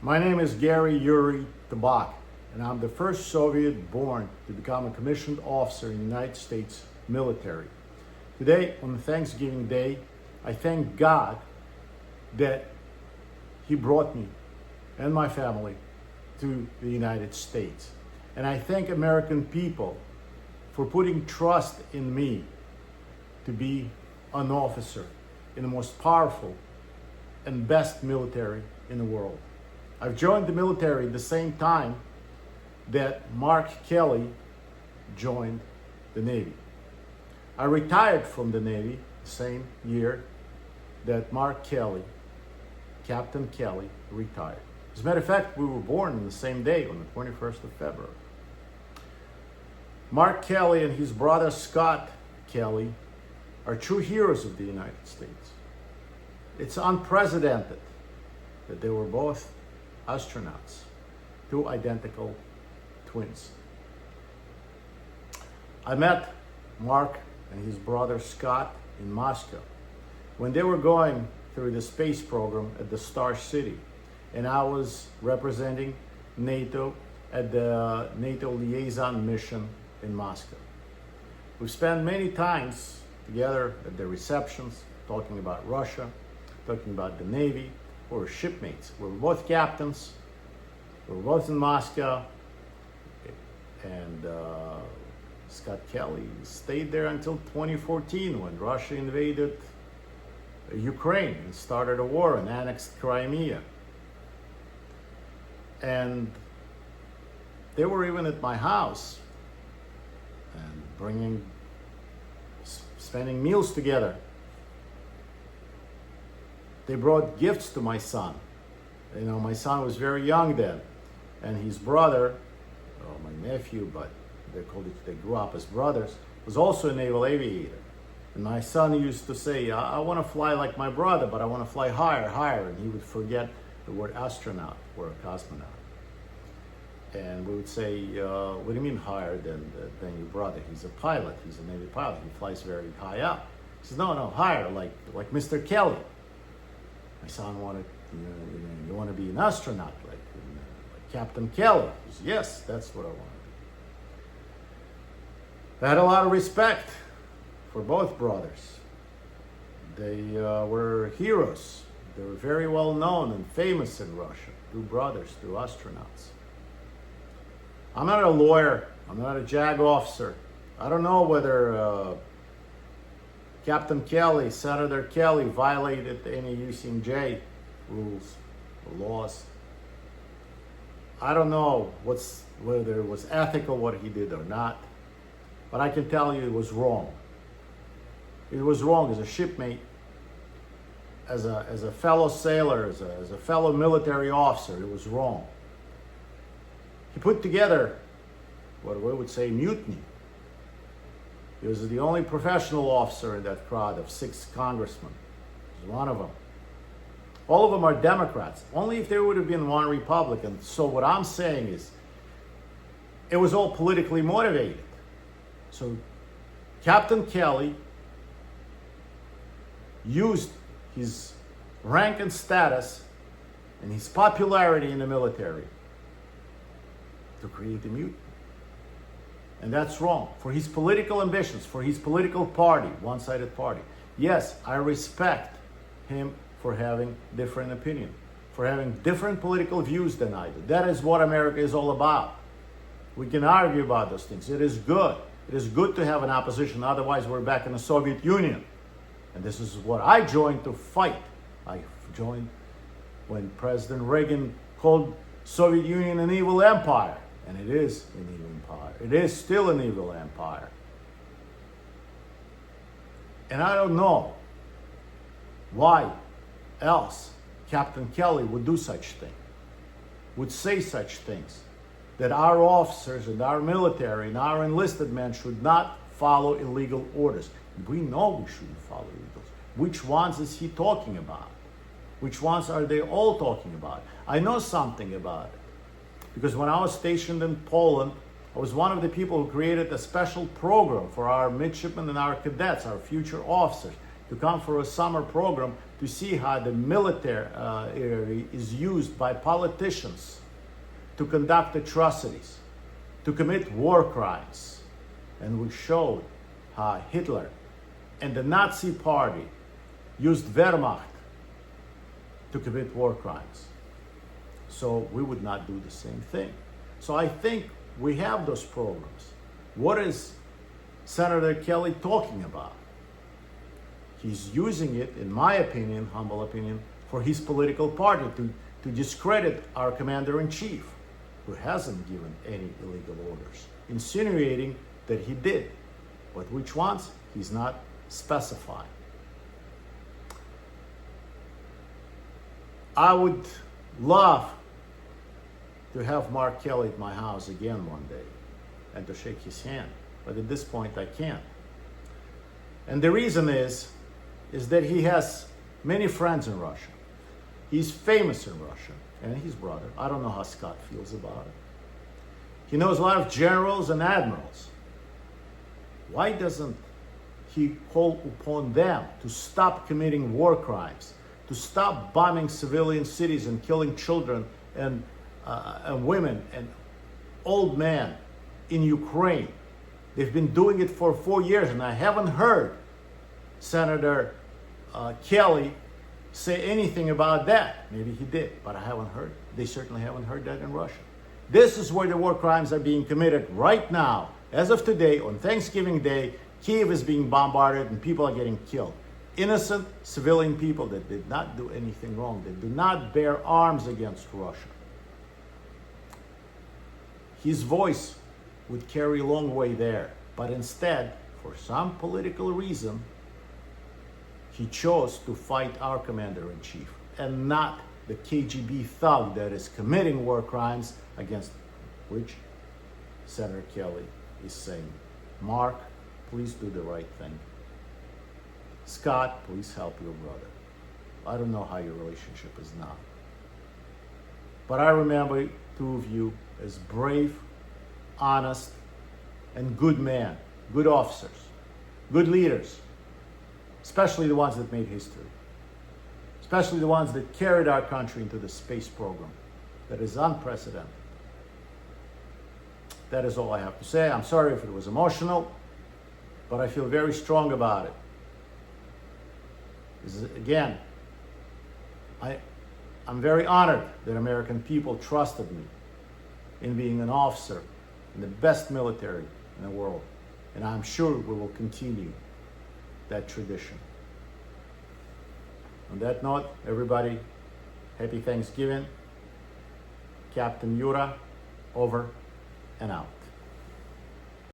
My name is Yuri Tabach, and I'm the first Soviet born to become a commissioned officer in the United States military. Today, on Thanksgiving Day, I thank God that He brought me and my family to the United States. And I thank American people for putting trust in me to be an officer in the most powerful and best military in the world. I've joined the military at the same time that Mark Kelly joined the Navy. I retired from the Navy the same year that Mark Kelly, Captain Kelly, retired. As a matter of fact, we were born on the same day, on the 21st of February. Mark Kelly and his brother Scott Kelly are true heroes of the United States. It's unprecedented that they were both astronauts, two identical twins. I met Mark and his brother Scott in Moscow when they were going through the space program at the Star City, and I was representing NATO at the NATO liaison mission in Moscow. We've spent many times together at the receptions, talking about Russia, talking about the Navy. We were shipmates. We were both captains. We were both in Moscow. And Scott Kelly stayed there until 2014 when Russia invaded Ukraine and started a war and annexed Crimea. And they were even at my house and spending meals together. They brought gifts to my son. You know, my son was very young then, and his brother, my nephew, but they grew up as brothers, was also a naval aviator. And my son used to say, I want to fly like my brother, but I want to fly higher, higher. And he would forget the word astronaut or a cosmonaut. And we would say, what do you mean higher than your brother? He's a pilot, he's a Navy pilot, he flies very high up. He says, no, higher, like Mr. Kelly. My son wanted, you want to be an astronaut like Captain Kelly? He says, yes, that's what I want to be. I had a lot of respect for both brothers. They were heroes. They were very well known and famous in Russia. Two brothers, two astronauts. I'm not a lawyer. I'm not a JAG officer. I don't know whether Captain Kelly, Senator Kelly, violated any UCMJ rules or laws. I don't know whether it was ethical what he did or not, but I can tell you it was wrong. It was wrong as a shipmate, as a fellow sailor, as a fellow military officer. It was wrong. He put together what we would say mutiny. He was the only professional officer in that crowd of 6 congressmen. He was one of them. All of them are Democrats. Only if there would have been one Republican. So what I'm saying is, it was all politically motivated. So Captain Kelly used his rank and status and his popularity in the military to create a mutiny. And that's wrong. For his political ambitions, for his political party, one-sided party. Yes, I respect him for having different opinion, for having different political views than I do. That is what America is all about. We can argue about those things. It is good. It is good to have an opposition. Otherwise, we're back in the Soviet Union. And this is what I joined to fight. I joined when President Reagan called Soviet Union an evil empire. And it is an evil empire. It is still an evil empire. And I don't know why else Captain Kelly would do such thing, would say such things, that our officers and our military and our enlisted men should not follow illegal orders. We know we shouldn't follow illegal orders. Which ones is he talking about? Which ones are they all talking about? I know something about it. Because when I was stationed in Poland, I was one of the people who created a special program for our midshipmen and our cadets, our future officers, to come for a summer program to see how the military is used by politicians to conduct atrocities, to commit war crimes. And we showed how Hitler and the Nazi Party used Wehrmacht to commit war crimes. So we would not do the same thing. So I think we have those programs. What is Senator Kelly talking about? He's using it, in my opinion, humble opinion, for his political party to discredit our commander-in-chief, who hasn't given any illegal orders, insinuating that he did. But which ones? He's not specifying. I would love to have Mark Kelly at my house again one day and to shake his hand. But at this point, I can't. And the reason is that he has many friends in Russia. He's famous in Russia, and his brother. I don't know how Scott feels about it. He knows a lot of generals and admirals. Why doesn't he call upon them to stop committing war crimes, to stop bombing civilian cities and killing children and women and old men in Ukraine? They've been doing it for 4 years, and I haven't heard Senator Kelly say anything about that. Maybe he did, but I haven't heard. They certainly haven't heard that in Russia. This is where the war crimes are being committed right now. As of today, on Thanksgiving Day, Kyiv is being bombarded and people are getting killed. Innocent civilian people that did not do anything wrong, that do not bear arms against Russia. His voice would carry a long way there, but instead, for some political reason, he chose to fight our commander-in-chief and not the KGB thug that is committing war crimes against which Senator Kelly is saying, Mark, please do the right thing. Scott, please help your brother. I don't know how your relationship is now, but I remember two of you as brave, honest, and good men, good officers, good leaders, especially the ones that made history, especially the ones that carried our country into the space program that is unprecedented. That is all I have to say. I'm sorry if it was emotional, but I feel very strong about it. This is, again, I'm very honored that American people trusted me in being an officer in the best military in the world. And I'm sure we will continue that tradition. On that note, everybody, happy Thanksgiving. Captain Yura, over and out.